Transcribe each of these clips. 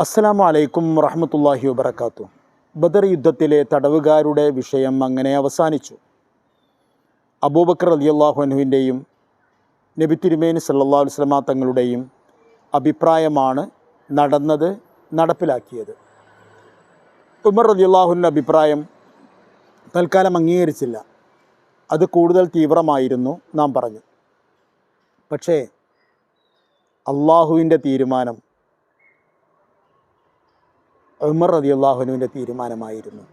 അസ്സലാമു അലൈക്കും വറഹ്മത്തുള്ളാഹി വബറകാതുഹു. ബദർ യുദ്ധത്തിലെ തടവുകാരുടെ വിഷയം അങ്ങനെ അവസാനിച്ചു. അബൂബക്കർ റളിയല്ലാഹു അൻഹുവിൻ്റെയും നബി തിരുമേനി സല്ലല്ലാഹു അലൈഹി വസല്ലമ തങ്ങളുടെയും അഭിപ്രായമാണ് നടപ്പിലാക്കിയത്. ഉമർ റളിയല്ലാഹുവിൻ്റെ അഭിപ്രായം തൽക്കാലം അംഗീകരിച്ചില്ല. അത് കൂടുതൽ തീവ്രമായിരുന്നു നാം പറഞ്ഞു. പക്ഷേ അള്ളാഹുവിൻ്റെ തീരുമാനം ഉമർ റളിയല്ലാഹുവിൻ്റെ തീരുമാനമായിരുന്നു.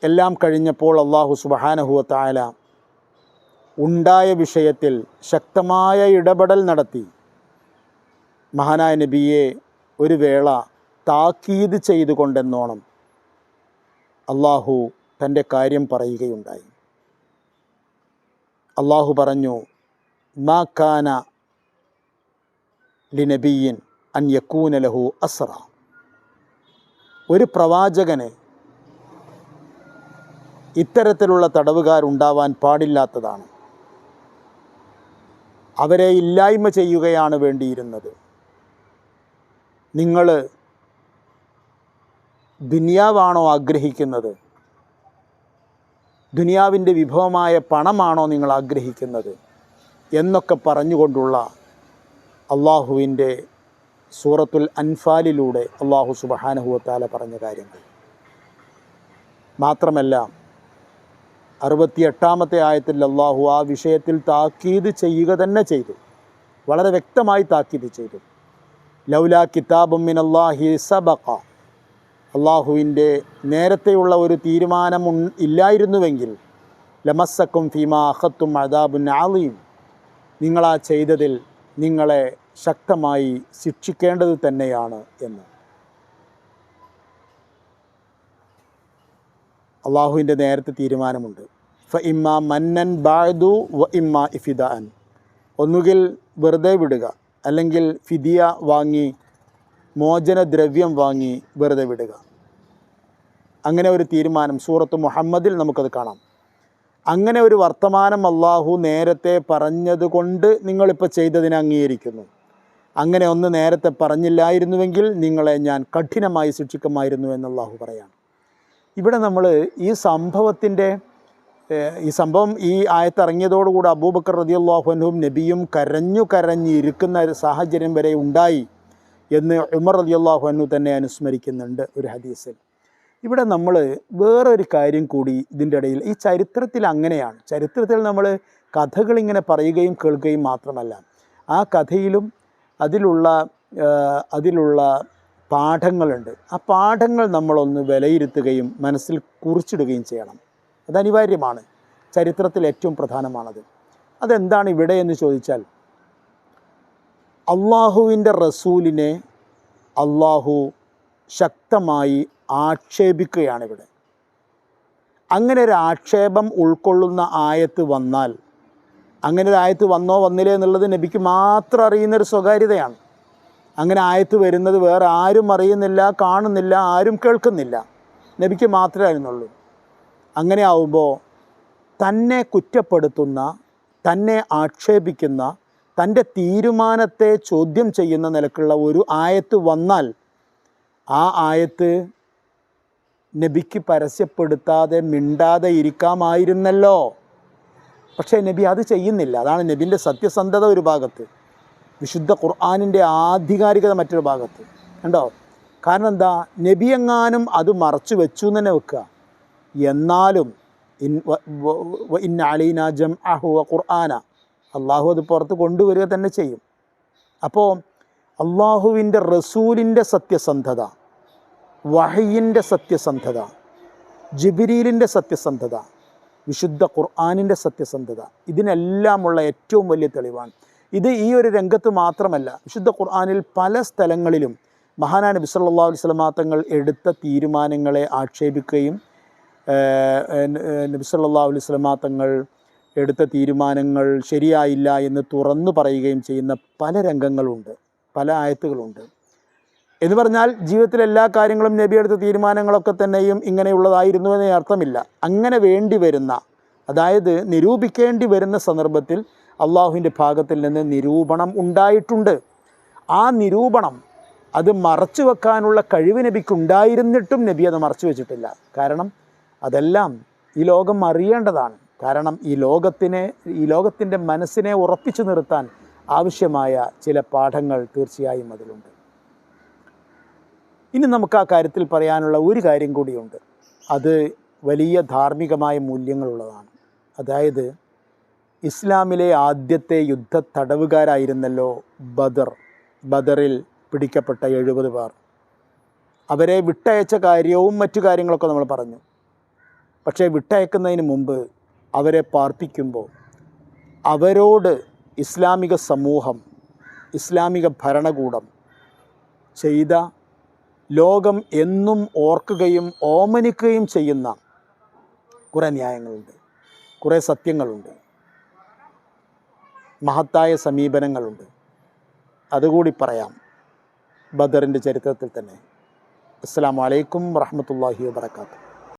എല്ലാം കഴിഞ്ഞപ്പോൾ അള്ളാഹു സുബ്ഹാനഹു വ തആല ഉണ്ടായ വിഷയത്തിൽ ശക്തമായ ഇടപെടൽ നടത്തി മഹാനായ നബിയെ ഒരു വേള താക്കീത് ചെയ്തുകൊണ്ടെന്നോണം അള്ളാഹു തൻ്റെ കാര്യം പറയുകയുണ്ടായി. അള്ളാഹു പറഞ്ഞു, മാ കാന ലിനബിയ്യിൻ അൻ യകൂന ലഹു അസ്റ. ഒരു പ്രവാചകന് ഇത്തരത്തിലുള്ള തടവുകാരുണ്ടാവാൻ പാടില്ലാത്തതാണ്. അവരെ ഇല്ലായ്മ ചെയ്യുകയാണ് വേണ്ടിയിരുന്നത്. നിങ്ങൾ ദുനിയാവാണോ ആഗ്രഹിക്കുന്നത്? ദുനിയാവിൻ്റെ വിഭവമായ പണമാണോ നിങ്ങൾ ആഗ്രഹിക്കുന്നത്? എന്നൊക്കെ പറഞ്ഞുകൊണ്ടുള്ള അള്ളാഹുവിൻ്റെ സൂറത്തുൽ അൻഫാലിലൂടെ അള്ളാഹു സുബ്ഹാനഹു വ തആല പറഞ്ഞ കാര്യങ്ങൾ മാത്രമല്ല, 68-ാമത്തെ ആയത്തിൽ അള്ളാഹു ആ വിഷയത്തിൽ താക്കീത് ചെയ്യുക തന്നെ ചെയ്തു. വളരെ വ്യക്തമായി താക്കീത് ചെയ്തു. ലൗലാ കിതാബും മിനല്ലാഹി സബഖ. അള്ളാഹുവിൻ്റെ നേരത്തെയുള്ള ഒരു തീരുമാനം ഇല്ലായിരുന്നുവെങ്കിൽ ലമസ്സക്കും ഫീമാ അഖത്തും അദാബുൻ അളീം. നിങ്ങളാ ചെയ്തതിൽ നിങ്ങളെ ശക്തമായി ശിക്ഷിക്കേണ്ടത് തന്നെയാണ് എന്ന് അള്ളാഹുവിൻ്റെ നേരത്തെ തീരുമാനമുണ്ട്. ഫ ഇമ്മാ മന്നൻ ബഅദു വ ഇമ്മാ ഇഫിദാൻ. ഒന്നുകിൽ വെറുതെ വിടുക, അല്ലെങ്കിൽ ഫിദിയ വാങ്ങി, മോചനദ്രവ്യം വാങ്ങി വെറുതെ വിടുക. അങ്ങനെ ഒരു തീരുമാനം സൂറത്ത് മുഹമ്മദിൽ നമുക്കത് കാണാം. അങ്ങനെ ഒരു വർത്തമാനം അള്ളാഹു നേരത്തെ പറഞ്ഞതുകൊണ്ട് നിങ്ങളിപ്പോൾ ചെയ്തതിനെ അംഗീകരിക്കുന്നു. അങ്ങനെ ഒന്ന് നേരത്തെ പറഞ്ഞില്ലായിരുന്നുവെങ്കിൽ നിങ്ങളെ ഞാൻ കഠിനമായി ശിക്ഷിക്കുമായിരുന്നു എന്ന് അള്ളാഹു പറയാണ്. ഇവിടെ നമ്മൾ ഈ സംഭവം ഈ ആയത്ത് ഇറങ്ങിയതോടുകൂടി അബൂബക്കർ റളിയല്ലാഹു അൻഹുവും നബിയും കരഞ്ഞിരിക്കുന്ന ഒരു സാഹചര്യം വരെ ഉണ്ടായി എന്ന് ഉമർ റളിയല്ലാഹു അൻഹു തന്നെ അനുസ്മരിക്കുന്നുണ്ട് ഒരു ഹദീസിൽ. ഇവിടെ നമ്മൾ വേറൊരു കാര്യം കൂടി ഇതിൻ്റെ ഇടയിൽ, ഈ ചരിത്രത്തിൽ അങ്ങനെയാണ്. ചരിത്രത്തിൽ നമ്മൾ കഥകളിങ്ങനെ പറയുകയും കേൾക്കുകയും മാത്രമല്ല, ആ കഥയിലും അതിലുള്ള പാഠങ്ങളുണ്ട്. ആ പാഠങ്ങൾ നമ്മളൊന്ന് വിലയിരുത്തുകയും മനസ്സിൽ കുറിച്ചിടുകയും ചെയ്യണം. അത് അനിവാര്യമാണ്. ചരിത്രത്തിൽ ഏറ്റവും പ്രധാനമാണത്. അതെന്താണ് ഇവിടെ എന്ന് ചോദിച്ചാൽ, അള്ളാഹുവിൻ്റെ റസൂലിനെ അള്ളാഹു ശക്തമായി ആക്ഷേപിക്കുകയാണ് ഇവിടെ. അങ്ങനെ ഒരു ആക്ഷേപം ഉൾക്കൊള്ളുന്ന ആയത്ത് വന്നാൽ, അങ്ങനെ ഒരു ആയത്ത് വന്നോ വന്നില്ലേ എന്നുള്ളത് നബിക്ക് മാത്രം അറിയുന്നൊരു സ്വകാര്യതയാണ്. അങ്ങനെ ആയത്ത് വരുന്നത് വേറെ ആരും അറിയുന്നില്ല, കാണുന്നില്ല, ആരും കേൾക്കുന്നില്ല, നബിക്ക് മാത്രമേ അറിയുന്നുള്ളൂ. അങ്ങനെ ആവുമ്പോൾ തന്നെ കുറ്റപ്പെടുത്തുന്ന, തന്നെ ആക്ഷേപിക്കുന്ന, തൻ്റെ തീരുമാനത്തെ ചോദ്യം ചെയ്യുന്ന നിലക്കുള്ള ഒരു ആയത്ത് വന്നാൽ ആ ആയത്ത് നബിക്ക് പരസ്യപ്പെടുത്താതെ മിണ്ടാതെ ഇരിക്കാമായിരുന്നല്ലോ. പക്ഷേ നബി അത് ചെയ്യുന്നില്ല. അതാണ് നബിൻ്റെ സത്യസന്ധത ഒരു ഭാഗത്ത്, വിശുദ്ധ ഖുർആനിൻ്റെ ആധികാരികത മറ്റൊരു ഭാഗത്ത്. കണ്ടോ? കാരണം എന്താ? നബി എങ്ങാനും അത് മറച്ചു വെച്ചു തന്നെ വെക്കുക. എന്നാലും ഇന്ന അലൈനാ ജംഅഹു വ ഖുർആന, അള്ളാഹു അത് പുറത്ത് കൊണ്ടുവരിക തന്നെ ചെയ്യും. അപ്പോൾ അള്ളാഹുവിൻ്റെ റസൂലിൻ്റെ സത്യസന്ധത, വഹയിൻ്റെ സത്യസന്ധത, ജിബ്രീലിൻ്റെ സത്യസന്ധത, വിശുദ്ധ ഖുർആനിൻ്റെ സത്യസന്ധത, ഇതിനെല്ലാമുള്ള ഏറ്റവും വലിയ തെളിവാണ് ഇത്. ഈ ഒരു രംഗത്ത് മാത്രമല്ല, വിശുദ്ധ ഖുർആനിൽ പല സ്ഥലങ്ങളിലും മഹാനായ നബി സല്ലല്ലാഹു അലൈഹി വസല്ലമ തങ്ങൾ എടുത്ത തീരുമാനങ്ങളെ ആക്ഷേപിക്കുകയും നബി സല്ലല്ലാഹു അലൈഹി വസല്ലമ തങ്ങൾ എടുത്ത തീരുമാനങ്ങൾ ശരിയായില്ല എന്ന് തുറന്നു പറയുകയും ചെയ്യുന്ന പല രംഗങ്ങളുണ്ട്, പല ആയത്തുകളുണ്ട്. എന്ന് പറഞ്ഞാൽ ജീവിതത്തിലെ എല്ലാ കാര്യങ്ങളും നബി എടുത്ത തീരുമാനങ്ങളൊക്കെ തന്നെയും ഇങ്ങനെയുള്ളതായിരുന്നു എന്നേ അർത്ഥമില്ല. അങ്ങനെ വേണ്ടി വരുന്ന, അതായത് നിരൂപിക്കേണ്ടി വരുന്ന സന്ദർഭത്തിൽ അള്ളാഹുവിൻ്റെ ഭാഗത്തിൽ നിന്ന് നിരൂപണം ഉണ്ടായിട്ടുണ്ട്. ആ നിരൂപണം അത് മറച്ചു വെക്കാനുള്ള കഴിവ് നബിക്കുണ്ടായിരുന്നിട്ടും നബി അത് മറച്ചു വെച്ചിട്ടില്ല. കാരണം അതെല്ലാം ഈ ലോകം അറിയേണ്ടതാണ്. കാരണം ഈ ലോകത്തിൻ്റെ മനസ്സിനെ ഉറപ്പിച്ചു നിർത്താൻ ആവശ്യമായ ചില പാഠങ്ങൾ തീർച്ചയായും അതിലുണ്ട്. ഇനി നമുക്ക് ആ കാര്യത്തിൽ പറയാനുള്ള ഒരു കാര്യം കൂടിയുണ്ട്. അത് വലിയ ധാർമ്മികമായ മൂല്യങ്ങളുള്ളതാണ്. അതായത് ഇസ്ലാമിലെ ആദ്യത്തെ യുദ്ധ തടവുകാരായിരുന്നല്ലോ ബദറിൽ പിടിക്കപ്പെട്ട 70 പേർ. അവരെ വിട്ടയച്ച കാര്യവും മറ്റു കാര്യങ്ങളൊക്കെ നമ്മൾ പറഞ്ഞു. പക്ഷേ വിട്ടയക്കുന്നതിന് മുമ്പ് അവരെ പാർപ്പിക്കുമ്പോൾ അവരോട് ഇസ്ലാമിക സമൂഹം, ഇസ്ലാമിക ഭരണകൂടം ചെയ്ത ലോകം എന്നും ഓർക്കുകയും ഓമനിക്കുകയും ചെയ്യുന്ന കുറേ ന്യായങ്ങളുണ്ട്, കുറേ സത്യങ്ങളുണ്ട്, മഹത്തായ സമീപനങ്ങളുണ്ട്. അതുകൂടി പറയാം ബദറിൻ്റെ ചരിത്രത്തിൽ തന്നെ. അസ്സലാമു അലൈക്കും വറഹ്മത്തുള്ളാഹി വബറകാതുഹു.